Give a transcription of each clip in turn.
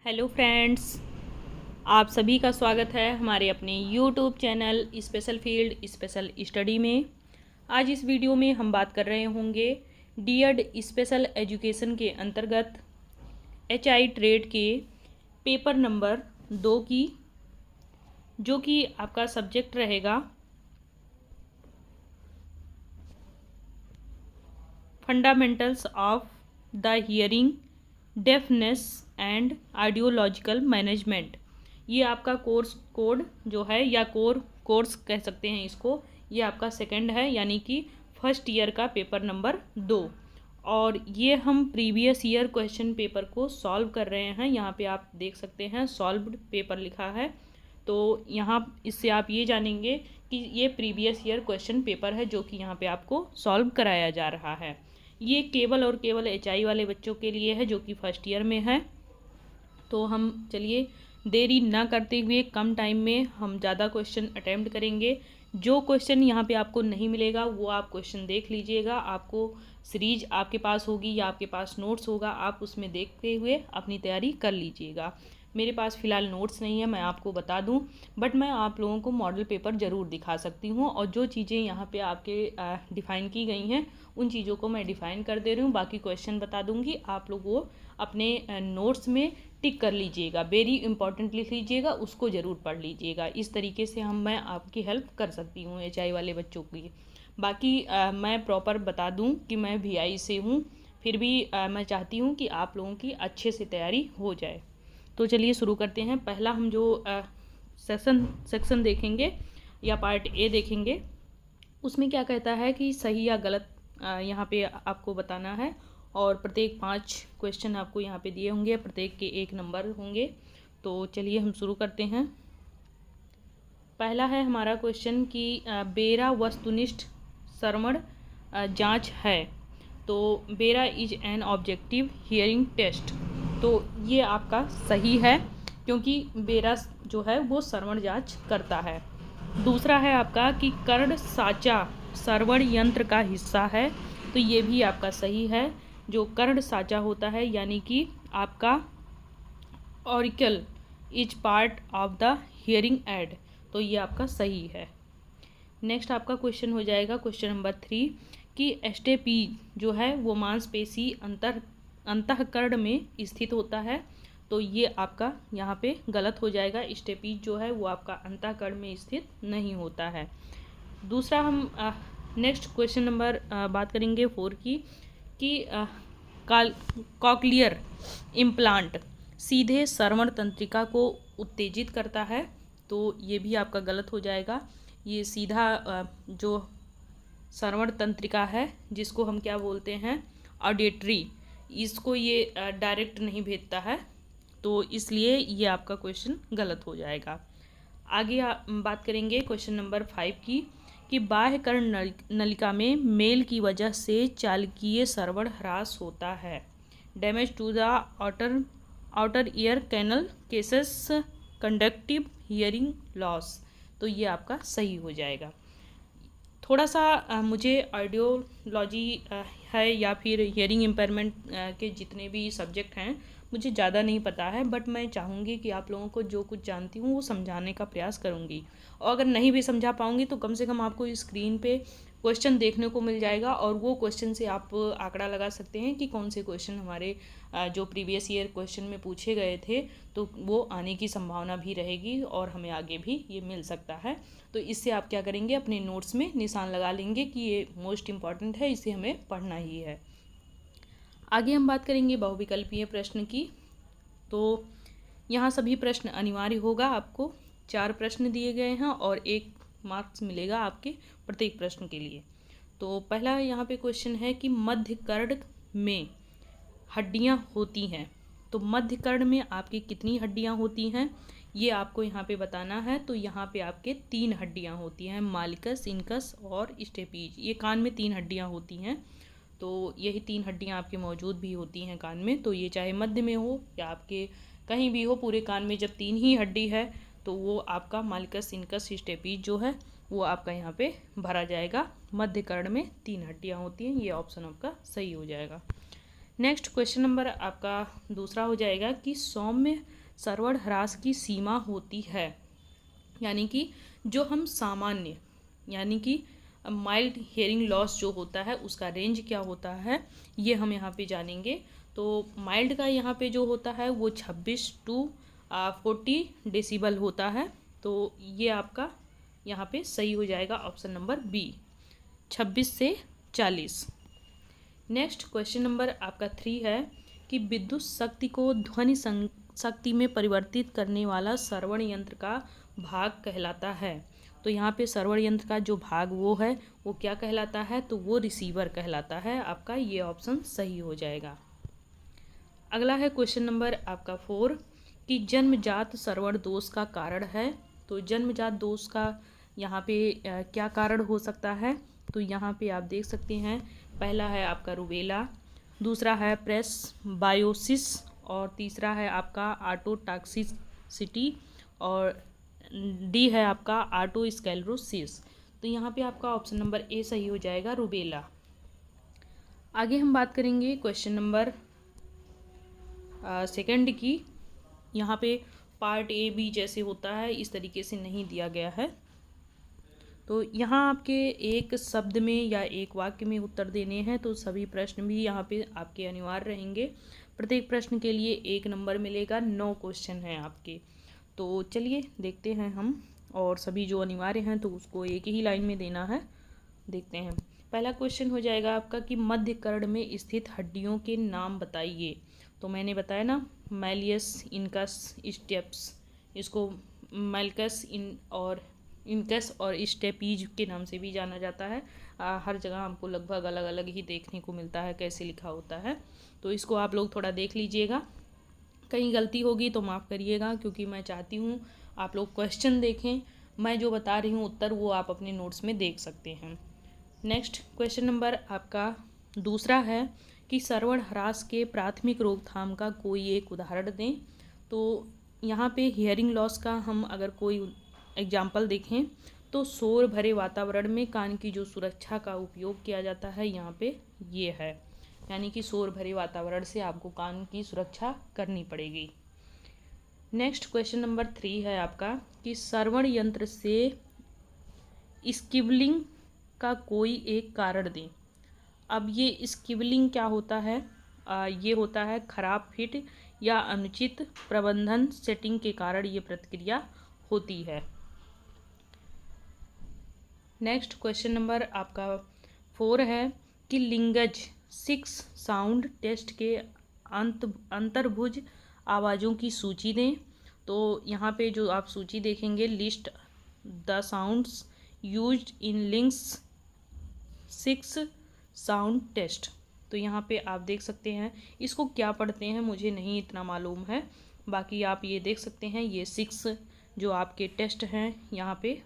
Hello friends, आप सभी का स्वागत है हमारे अपने YouTube channel special field special study में। आज इस वीडियो में हम बात कर रहे होंगे डीएड स्पेशल एजुकेशन के अंतर्गत एचआई ट्रेड के पेपर नंबर 2 की, जो कि आपका सब्जेक्ट रहेगा fundamentals of the hearing deafness and ideological management. ये आपका कोर्स कोड जो है या कोर्स कह सकते हैं इसको, ये आपका सेकंड है, यानी कि फर्स्ट ईयर का पेपर नंबर 2। और ये हम प्रीवियस ईयर क्वेश्चन पेपर को सॉल्व कर रहे हैं। यहाँ पे आप देख सकते हैं सॉल्व्ड पेपर लिखा है, तो यहाँ इससे आप ये जानेंगे कि ये प्रीवियस ईयर क्वेश्चन पेपर है जो कि यहाँ पे आपको सॉल्व कराया जा रहा है। ये केवल और केवल एचआई वाले बच्चों के लिए है जो कि फर्स्ट ईयर में है। तो हम चलिए देरी ना करते हुए कम टाइम में हम ज़्यादा क्वेश्चन अटेम्प्ट करेंगे। जो क्वेश्चन यहाँ पे आपको नहीं मिलेगा वो आप क्वेश्चन देख लीजिएगा। आपको सीरीज आपके पास होगी या आपके पास नोट्स होगा, आप उसमें देखते हुए अपनी तैयारी कर लीजिएगा। मेरे पास फ़िलहाल नोट्स नहीं है, मैं आपको बता दूं, बट मैं आप लोगों को मॉडल पेपर ज़रूर दिखा सकती हूं। और जो चीज़ें यहाँ पे आपके डिफ़ाइन की गई हैं उन चीज़ों को मैं डिफ़ाइन कर दे रही हूँ। बाकी क्वेश्चन बता दूंगी, आप लोग वो अपने नोट्स में टिक कर लीजिएगा। वेरी इंपॉर्टेंट लिख लीजिएगा, उसको ज़रूर पढ़ लीजिएगा। इस तरीके से मैं आपकी हेल्प कर सकती हूँ एचआई वाले बच्चों की। बाकी मैं प्रॉपर बता दूँ कि मैं वीआई से हूँ, फिर भी मैं चाहती हूँ कि आप लोगों की अच्छे से तैयारी हो जाए। तो चलिए शुरू करते हैं। पहला हम जो सेक्शन देखेंगे या पार्ट ए देखेंगे, उसमें क्या कहता है कि सही या गलत यहाँ पे आपको बताना है। और प्रत्येक 5 क्वेश्चन आपको यहाँ पे दिए होंगे, प्रत्येक के 1 नंबर होंगे। तो चलिए हम शुरू करते हैं। पहला है हमारा क्वेश्चन कि बेरा वस्तुनिष्ठ श्रवण जांच है। तो BERA is an objective hearing test. तो ये आपका सही है, क्योंकि बेरा जो है वो श्रवण जांच करता है। दूसरा है आपका कि कर्ण साचा श्रवण यंत्र का हिस्सा है। तो ये भी आपका सही है। जो कर्ण साचा होता है यानी कि आपका auricle is part of the hearing aid, तो ये आपका सही है। नेक्स्ट आपका क्वेश्चन हो जाएगा क्वेश्चन नंबर 3 कि एस्टेपीज जो है वो मांसपेशी अंतःकरण में स्थित होता है। तो ये आपका यहाँ पे गलत हो जाएगा। स्टेपीज जो है वो आपका अंतःकरण में स्थित नहीं होता है। दूसरा हम नेक्स्ट क्वेश्चन नंबर बात करेंगे 4 की कि कॉक्लियर इम्प्लांट सीधे श्रवण तंत्रिका को उत्तेजित करता है। तो ये भी आपका गलत हो जाएगा। ये सीधा जो श्रवण तंत्रिका है जिसको हम क्या बोलते हैं ऑडिटरी, इसको ये डायरेक्ट नहीं भेजता है, तो इसलिए ये आपका क्वेश्चन गलत हो जाएगा। आगे बात करेंगे क्वेश्चन नंबर 5 की कि बाह्य कर्ण नलिका में मेल की वजह से चालकीय श्रवण ह्रास होता है। Damage to the outer ear canal cases conductive hearing loss. तो ये आपका सही हो जाएगा। थोड़ा सा मुझे आइडियोलॉजी है या फिर हियरिंग इम्पेयरमेंट के जितने भी सब्जेक्ट हैं मुझे ज़्यादा नहीं पता है, बट मैं चाहूँगी कि आप लोगों को जो कुछ जानती हूँ वो समझाने का प्रयास करूँगी। और अगर नहीं भी समझा पाऊँगी तो कम से कम आपको स्क्रीन पे क्वेश्चन देखने को मिल जाएगा, और वो क्वेश्चन से आप आंकड़ा लगा सकते हैं कि कौन से क्वेश्चन हमारे जो प्रीवियस ईयर क्वेश्चन में पूछे गए थे, तो वो आने की संभावना भी रहेगी और हमें आगे भी ये मिल सकता है। तो इससे आप क्या करेंगे, अपने नोट्स में निशान लगा लेंगे कि ये मोस्ट इम्पॉर्टेंट है, इसे हमें पढ़ना ही है। आगे हम बात करेंगे बहुविकल्पीय प्रश्न की। तो यहाँ सभी प्रश्न अनिवार्य होगा। आपको 4 प्रश्न दिए गए हैं और 1 मार्क्स मिलेगा आपके प्रत्येक प्रश्न के लिए। तो पहला यहाँ पे क्वेश्चन है कि मध्य कर्ण में हड्डियाँ होती हैं। तो मध्य कर्ण में आपकी कितनी हड्डियाँ होती हैं ये आपको यहाँ पे बताना है। तो यहाँ पे आपके 3 हड्डियाँ होती हैं, मालिकस, इनकस और स्टेपीज। ये कान में 3 हड्डियाँ होती हैं। तो यही 3 हड्डियाँ आपके मौजूद भी होती हैं कान में। तो ये चाहे मध्य में हो या आपके कहीं भी हो, पूरे कान में जब 3 ही हड्डी है तो वो आपका मालिकस, इनकस, स्टेपीज जो है वो आपका यहाँ पे भरा जाएगा। मध्य कर्ण में 3 हड्डियाँ होती हैं, ये ऑप्शन आपका सही हो जाएगा। नेक्स्ट क्वेश्चन नंबर आपका दूसरा हो जाएगा कि सौम्य श्रवण ह्रास की सीमा होती है, यानी कि जो हम सामान्य यानी कि माइल्ड हियरिंग लॉस जो होता है उसका रेंज क्या होता है, ये हम यहाँ पे जानेंगे। तो माइल्ड का यहाँ पे जो होता है वो 26 टू 40 डेसिबल होता है। तो ये आपका यहाँ पे सही हो जाएगा ऑप्शन नंबर बी, 26 से 40। नेक्स्ट क्वेश्चन नंबर आपका 3 है कि विद्युत शक्ति को ध्वनि शक्ति में परिवर्तित करने वाला श्रवण यंत्र का भाग कहलाता है। तो यहाँ पे श्रवण यंत्र का जो भाग वो है वो क्या कहलाता है, तो वो रिसीवर कहलाता है। आपका ये ऑप्शन सही हो जाएगा। अगला है क्वेश्चन नंबर आपका 4 कि जन्मजात श्रवण दोष का कारण है। तो जन्मजात दोष का यहाँ पे क्या कारण हो सकता है, तो यहाँ पे आप देख सकते हैं पहला है आपका रूबेला, दूसरा है प्रेसबायोसिस और तीसरा है आपका ऑटोटॉक्सिसिटी और डी है आपका आटोस्क्लेरोसिस। तो यहाँ पे आपका ऑप्शन नंबर ए सही हो जाएगा, रूबेला। आगे हम बात करेंगे क्वेश्चन नंबर सेकंड की। यहाँ पे पार्ट ए बी जैसे होता है इस तरीके से नहीं दिया गया है। तो यहाँ आपके एक शब्द में या एक वाक्य में उत्तर देने हैं, तो सभी प्रश्न भी यहाँ पे आपके अनिवार्य रहेंगे। प्रत्येक प्रश्न के लिए 1 नंबर मिलेगा। 9 क्वेश्चन हैं आपके। तो चलिए देखते हैं हम, और सभी जो अनिवार्य हैं तो उसको एक ही लाइन में देना है। देखते हैं। पहला क्वेश्चन हो जाएगा आपका कि मध्य कर्ण में स्थित हड्डियों के नाम बताइए। तो मैंने बताया ना, मैलियस, इनकस, स्टेप्स, इसको मैल्कस इनकस और स्टेपीज के नाम से भी जाना जाता है। हर जगह हमको लगभग अलग अलग ही देखने को मिलता है कैसे लिखा होता है। तो इसको आप लोग थोड़ा देख लीजिएगा, कहीं गलती होगी तो माफ़ करिएगा, क्योंकि मैं चाहती हूँ आप लोग क्वेश्चन देखें, मैं जो बता रही हूँ उत्तर वो आप अपने नोट्स में देख सकते हैं। नेक्स्ट क्वेश्चन नंबर आपका दूसरा है कि श्रवण ह्रास के प्राथमिक रोकथाम का कोई एक उदाहरण दें। तो यहाँ पे हियरिंग लॉस का हम अगर कोई एग्जाम्पल देखें तो शोर भरे वातावरण में कान की जो सुरक्षा का उपयोग किया जाता है यहाँ पे ये है, यानी कि शोर भरे वातावरण से आपको कान की सुरक्षा करनी पड़ेगी। नेक्स्ट क्वेश्चन नंबर 3 है आपका कि श्रवण यंत्र से स्किबलिंग का कोई एक कारण दें। अब ये स्किबलिंग क्या होता है, ये होता है खराब फिट या अनुचित प्रबंधन सेटिंग के कारण ये प्रतिक्रिया होती है। नेक्स्ट क्वेश्चन नंबर आपका 4 है कि लिंगज 6 साउंड टेस्ट के अंतर्भुज आवाज़ों की सूची दें। तो यहाँ पे जो आप सूची देखेंगे, list the sounds used in lings 6 sound test. तो यहाँ पे आप देख सकते हैं, इसको क्या पढ़ते हैं मुझे नहीं इतना मालूम है, बाकी आप ये देख सकते हैं ये 6 जो आपके टेस्ट हैं यहाँ पे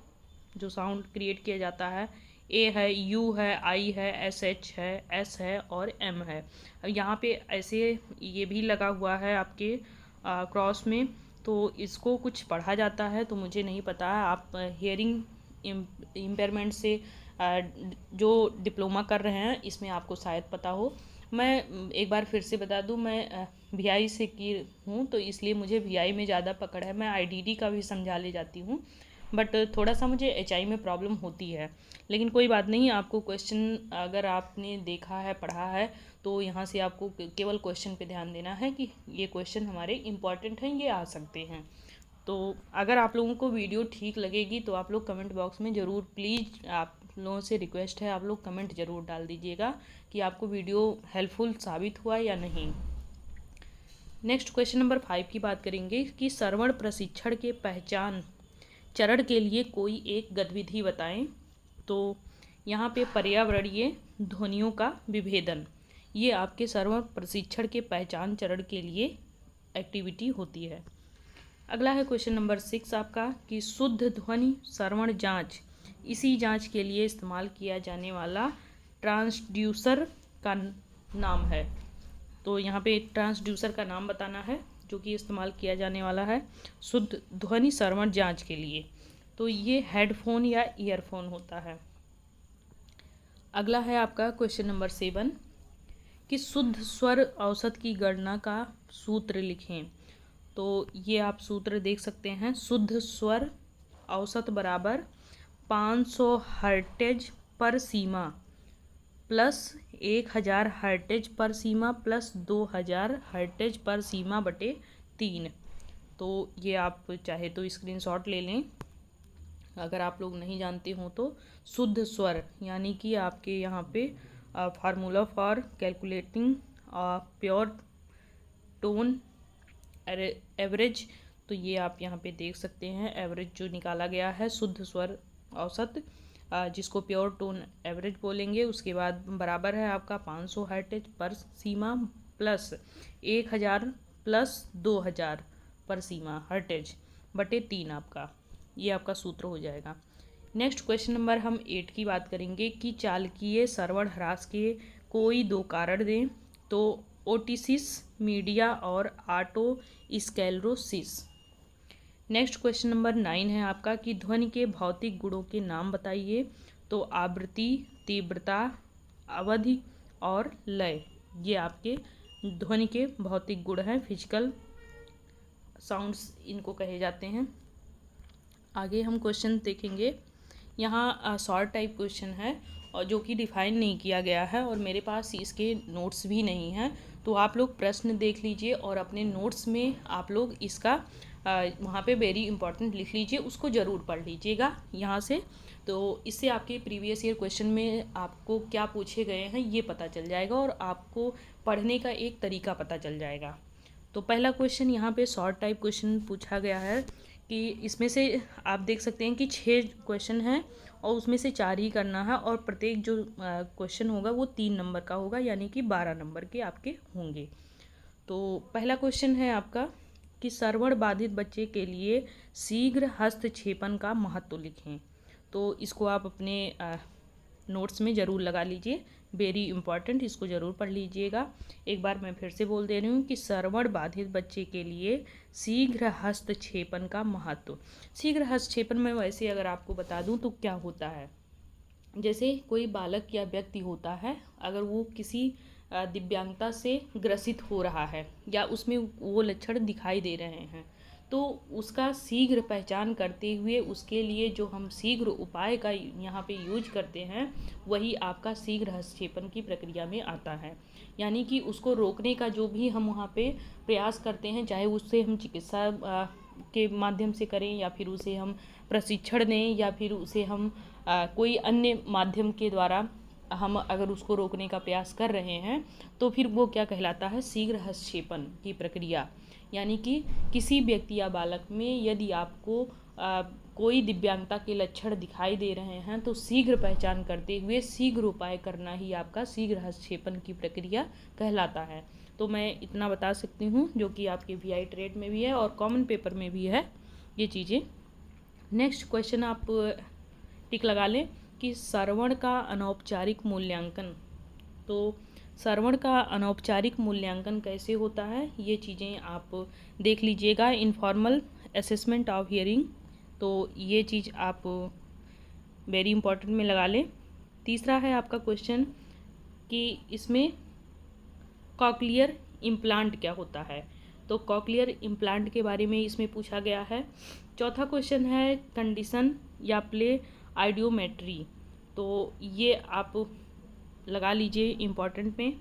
जो साउंड क्रिएट किया जाता है, ए है, यू है, आई है, एस एच है, एस है और एम है। यहाँ पे ऐसे ये भी लगा हुआ है आपके क्रॉस में, तो इसको कुछ पढ़ा जाता है तो मुझे नहीं पता है। आप हियरिंग इम्पेयरमेंट से जो डिप्लोमा कर रहे हैं इसमें आपको शायद पता हो। मैं एक बार फिर से बता दूं, मैं वीआई से की हूँ तो इसलिए मुझे वीआई में ज़्यादा पकड़ है। मैं आईडीडी का भी समझा ले जाती हूँ, बट थोड़ा सा मुझे एचआई में प्रॉब्लम होती है। लेकिन कोई बात नहीं, आपको क्वेश्चन अगर आपने देखा है, पढ़ा है, तो यहाँ से आपको केवल क्वेश्चन पे ध्यान देना है कि ये क्वेश्चन हमारे इम्पॉर्टेंट हैं, ये आ सकते हैं। तो अगर आप लोगों को वीडियो ठीक लगेगी तो आप लोग कमेंट बॉक्स में ज़रूर, प्लीज़ आप लोगों से रिक्वेस्ट है, आप लोग कमेंट ज़रूर डाल दीजिएगा कि आपको वीडियो हेल्पफुल साबित हुआ या नहीं। नेक्स्ट क्वेश्चन नंबर 5 की बात करेंगे कि श्रवण प्रशिक्षण के पहचान चरण के लिए कोई एक गतिविधि बताएं। तो यहाँ पे पर्यावरणीय ध्वनियों का विभेदन, ये आपके श्रवण प्रशिक्षण के पहचान चरण के लिए एक्टिविटी होती है। अगला है क्वेश्चन नंबर 6 आपका कि शुद्ध ध्वनि श्रवण जांच, इसी जांच के लिए इस्तेमाल किया जाने वाला ट्रांसड्यूसर का नाम है। तो यहाँ पे ट्रांसड्यूसर का नाम बताना है जो कि इस्तेमाल किया जाने वाला है शुद्ध ध्वनि श्रवण जांच के लिए। तो ये हेडफोन या ईयरफोन होता है। अगला है आपका क्वेश्चन नंबर 7 कि शुद्ध स्वर औसत की गणना का सूत्र लिखें। तो ये आप सूत्र देख सकते हैं, शुद्ध स्वर औसत बराबर 500 हर्ट्ज पर सीमा प्लस 1000 हर्ट्ज पर सीमा प्लस 2000 हर्ट्ज पर सीमा बटे 3। तो ये आप चाहे तो स्क्रीनशॉट ले लें अगर आप लोग नहीं जानते हो तो। शुद्ध स्वर यानी कि आपके यहाँ पे formula for calculating pure tone average, तो ये आप यहाँ पे देख सकते हैं एवरेज जो निकाला गया है शुद्ध स्वर औसत, जिसको प्योर टोन एवरेज बोलेंगे। उसके बाद बराबर है आपका 500 हर्ट्ज पर सीमा प्लस 1000 प्लस 2000 पर सीमा हर्ट्ज बटे 3 आपका, ये आपका सूत्र हो जाएगा। नेक्स्ट क्वेश्चन नंबर हम 8 की बात करेंगे कि चालकीय सरवण ह्रास के कोई दो कारण दें। तो ओटिसिस मीडिया और आटोस्क्लेरोसिस। नेक्स्ट क्वेश्चन नंबर 9 है आपका कि ध्वनि के भौतिक गुणों के नाम बताइए। तो आवृत्ति, तीव्रता, अवधि और लय, ये आपके ध्वनि के भौतिक गुण हैं, फिजिकल साउंड्स इनको कहे जाते हैं। आगे हम क्वेश्चन देखेंगे। यहाँ शॉर्ट टाइप क्वेश्चन है और जो कि डिफाइन नहीं किया गया है और मेरे पास इसके नोट्स भी नहीं हैं, तो आप लोग प्रश्न देख लीजिए और अपने नोट्स में आप लोग इसका वहाँ पे वेरी इंपॉर्टेंट लिख लीजिए, उसको ज़रूर पढ़ लीजिएगा यहाँ से। तो इससे आपके प्रीवियस ईयर क्वेश्चन में आपको क्या पूछे गए हैं ये पता चल जाएगा और आपको पढ़ने का एक तरीका पता चल जाएगा। तो पहला क्वेश्चन यहाँ पे शॉर्ट टाइप क्वेश्चन पूछा गया है कि इसमें से आप देख सकते हैं कि 6 क्वेश्चन हैं और उसमें से 4 ही करना है और प्रत्येक जो क्वेश्चन होगा वो 3 नंबर का होगा, यानी कि 12 नंबर के आपके होंगे। तो पहला क्वेश्चन है आपका कि श्रवण बाधित बच्चे के लिए शीघ्र हस्तक्षेपण का महत्व लिखें। तो इसको आप अपने नोट्स में ज़रूर लगा लीजिए, वेरी इंपॉर्टेंट, इसको ज़रूर पढ़ लीजिएगा। एक बार मैं फिर से बोल दे रही हूँ कि श्रवण बाधित बच्चे के लिए शीघ्र हस्तक्षेपण का महत्व। शीघ्र हस्तक्षेपण में वैसे अगर आपको बता दूँ तो क्या होता है, जैसे कोई बालक या व्यक्ति होता है, अगर वो किसी दिव्यांगता से ग्रसित हो रहा है या उसमें वो लक्षण दिखाई दे रहे हैं, तो उसका शीघ्र पहचान करते हुए उसके लिए जो हम शीघ्र उपाय का यहाँ पे यूज करते हैं वही आपका शीघ्र हस्तक्षेपण की प्रक्रिया में आता है। यानी कि उसको रोकने का जो भी हम वहाँ पे प्रयास करते हैं, चाहे उससे हम चिकित्सा के माध्यम से करें या फिर उसे हम प्रशिक्षण दें या फिर उसे हम कोई अन्य माध्यम के द्वारा हम अगर उसको रोकने का प्रयास कर रहे हैं, तो फिर वो क्या कहलाता है, शीघ्र हस्तक्षेपण की प्रक्रिया। यानी कि किसी व्यक्ति या बालक में यदि आपको कोई दिव्यांगता के लक्षण दिखाई दे रहे हैं तो शीघ्र पहचान करते हुए शीघ्र उपाय करना ही आपका शीघ्र हस्तक्षेपण की प्रक्रिया कहलाता है। तो मैं इतना बता सकती हूँ जो कि आपके VI ट्रेड में भी है और कॉमन पेपर में भी है ये चीज़ें। नेक्स्ट क्वेश्चन आप टिक लगा लें कि श्रवण का अनौपचारिक मूल्यांकन। तो श्रवण का अनौपचारिक मूल्यांकन कैसे होता है ये चीज़ें आप देख लीजिएगा, इनफॉर्मल असेसमेंट ऑफ हियरिंग, तो ये चीज़ आप वेरी इंपॉर्टेंट में लगा लें। तीसरा है आपका क्वेश्चन कि इसमें कॉक्लियर इम्प्लांट क्या होता है। तो कॉक्लियर इम्प्लांट के बारे में इसमें पूछा गया है। चौथा क्वेश्चन है कंडीशन या प्ले आइडियोमेट्री, तो ये आप लगा लीजिए इम्पॉर्टेंट में।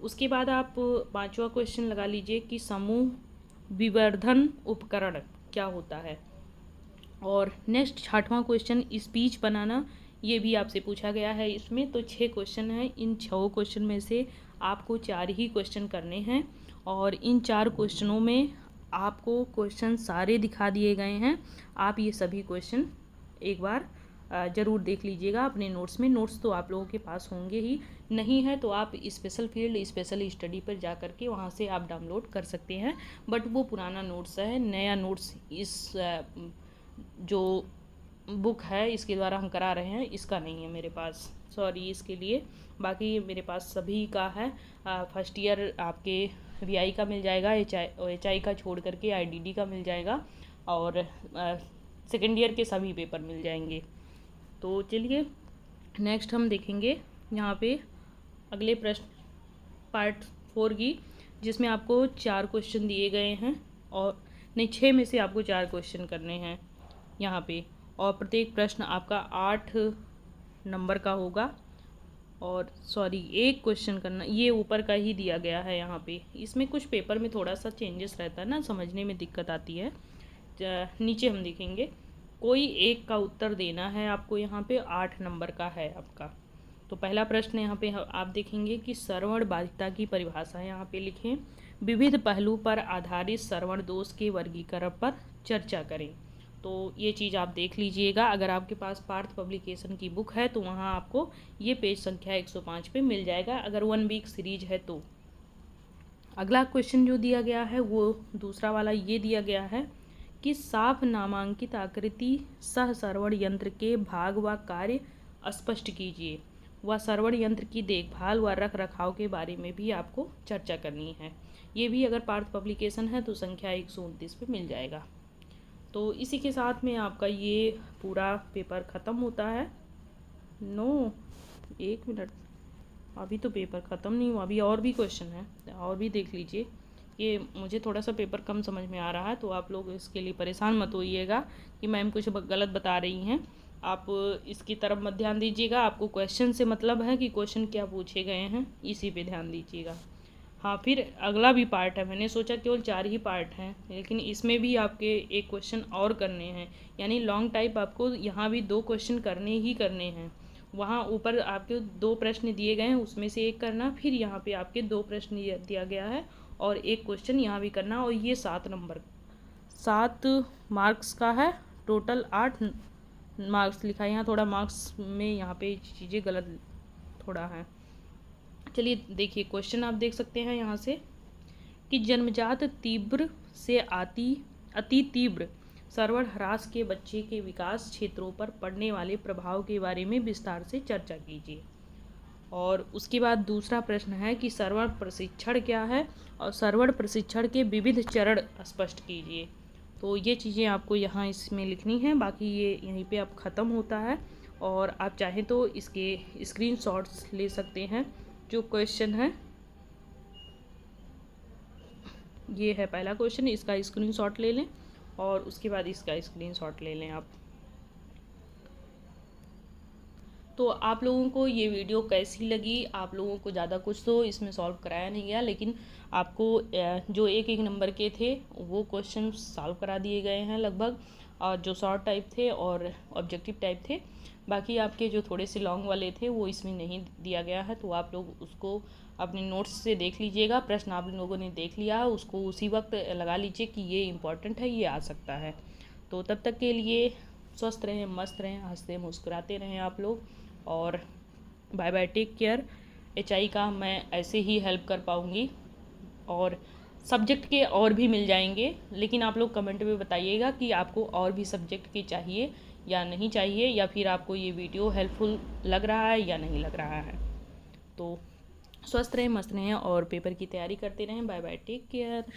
उसके बाद आप 5वां क्वेश्चन लगा लीजिए कि समूह विवर्धन उपकरण क्या होता है। और नेक्स्ट 6वां क्वेश्चन स्पीच बनाना, ये भी आपसे पूछा गया है इसमें। तो 6 क्वेश्चन हैं, इन 6 क्वेश्चन में से आपको 4 ही क्वेश्चन करने हैं और इन 4 क्वेश्चनों में आपको क्वेश्चन सारे दिखा दिए गए हैं। आप ये सभी क्वेश्चन एक बार ज़रूर देख लीजिएगा अपने नोट्स में। नोट्स तो आप लोगों के पास होंगे ही, नहीं है तो आप स्पेशल फील्ड स्पेशल स्टडी पर जा कर के वहाँ से आप डाउनलोड कर सकते हैं, बट वो पुराना नोट्स है। नया नोट्स इस जो बुक है इसके द्वारा हम करा रहे हैं इसका नहीं है मेरे पास, सॉरी इसके लिए। बाकी मेरे पास सभी का है। फर्स्ट ईयर आपके VI का मिल जाएगा, HI का छोड़ करके IDD का मिल जाएगा और सेकेंड ईयर के सभी पेपर मिल जाएंगे। तो चलिए नेक्स्ट हम देखेंगे यहाँ पे अगले प्रश्न पार्ट 4 की, जिसमें आपको 4 क्वेश्चन दिए गए हैं और नहीं 6 में से आपको 4 क्वेश्चन करने हैं यहाँ पे, और प्रत्येक प्रश्न आपका 8 नंबर का होगा। और सॉरी, एक क्वेश्चन करना, ये ऊपर का ही दिया गया है यहाँ पे। इसमें कुछ पेपर में थोड़ा सा चेंजेस रहता है ना, समझने में दिक्कत आती है। नीचे हम देखेंगे, कोई एक का उत्तर देना है आपको, यहाँ पे 8 नंबर का है आपका। तो पहला प्रश्न यहाँ पे आप देखेंगे कि श्रवण बाधिता की परिभाषा यहाँ पे लिखें, विविध पहलू पर आधारित श्रवण दोष के वर्गीकरण पर चर्चा करें। तो ये चीज़ आप देख लीजिएगा, अगर आपके पास पार्थ पब्लिकेशन की बुक है तो वहाँ आपको ये पेज संख्या 105 पे मिल जाएगा, अगर 1 वीक सीरीज है तो। अगला क्वेश्चन जो दिया गया है वो दूसरा वाला ये दिया गया है कि साफ नामांकित आकृति सह श्रवण यंत्र के भाग व कार्य स्पष्ट कीजिए, व श्रवण यंत्र की देखभाल व रख रखाव के बारे में भी आपको चर्चा करनी है। ये भी अगर पार्थ पब्लिकेशन है तो संख्या 129 पे मिल जाएगा। तो इसी के साथ में आपका ये पूरा पेपर ख़त्म होता है। एक मिनट, अभी तो पेपर ख़त्म नहीं हुआ, अभी और भी क्वेश्चन है, और भी देख लीजिए। ये मुझे थोड़ा सा पेपर कम समझ में आ रहा है, तो आप लोग इसके लिए परेशान मत होइएगा कि मैम कुछ गलत बता रही हैं। आप इसकी तरफ मत ध्यान दीजिएगा, आपको क्वेश्चन से मतलब है कि क्वेश्चन क्या पूछे गए हैं, इसी पे ध्यान दीजिएगा। हाँ, फिर अगला भी पार्ट है, मैंने सोचा केवल 4 ही पार्ट हैं, लेकिन इसमें भी आपके एक क्वेश्चन और करने हैं, यानी लॉन्ग टाइप आपको यहाँ भी 2 क्वेश्चन करने ही करने हैं। वहाँ ऊपर आपके 2 प्रश्न दिए गए हैं, उसमें से एक करना, फिर यहाँ पे आपके 2 प्रश्न दिया गया है और एक क्वेश्चन यहाँ भी करना, और ये 7 मार्क्स का है। टोटल 8 मार्क्स लिखा है यहाँ, थोड़ा मार्क्स में यहाँ पे चीज़ें गलत थोड़ा हैं। चलिए देखिए, क्वेश्चन आप देख सकते हैं यहाँ से कि जन्मजात तीव्र से अति तीव्र श्रवण ह्रास के बच्चे के विकास क्षेत्रों पर पड़ने वाले प्रभाव के बारे में विस्तार से चर्चा कीजिए। और उसके बाद दूसरा प्रश्न है कि श्रवण प्रशिक्षण क्या है और श्रवण प्रशिक्षण के विविध चरण स्पष्ट कीजिए। तो ये चीज़ें आपको यहाँ इसमें लिखनी है, बाकी ये यहीं पे अब ख़त्म होता है। और आप चाहें तो इसके स्क्रीनशॉट्स ले सकते हैं। जो क्वेश्चन है ये है पहला क्वेश्चन, इसका स्क्रीनशॉट ले लें और उसके बाद इसका स्क्रीनशॉट ले लें आप। तो आप लोगों को ये वीडियो कैसी लगी? आप लोगों को ज़्यादा कुछ तो इसमें सॉल्व कराया नहीं गया, लेकिन आपको जो एक नंबर के थे वो क्वेश्चन सॉल्व करा दिए गए हैं लगभग, और जो शॉर्ट टाइप थे और ऑब्जेक्टिव टाइप थे। बाकी आपके जो थोड़े से लॉन्ग वाले थे वो इसमें नहीं दिया गया है, तो आप लोग उसको अपने नोट्स से देख लीजिएगा। प्रश्न आप लोगों ने देख लिया है, उसको उसी वक्त लगा लीजिए कि ये इम्पॉर्टेंट है, ये आ सकता है। तो तब तक के लिए स्वस्थ रहें, मस्त रहें, हंसते मुस्कुराते रहें आप लोग, और bye bye, take care. HI का मैं ऐसे ही हेल्प कर पाऊँगी, और सब्जेक्ट के और भी मिल जाएंगे, लेकिन आप लोग कमेंट में बताइएगा कि आपको और भी सब्जेक्ट के चाहिए या नहीं चाहिए, या फिर आपको ये वीडियो हेल्पफुल लग रहा है या नहीं लग रहा है। तो स्वस्थ रहें, मस्त रहें और पेपर की तैयारी करते रहें। Bye bye, take care.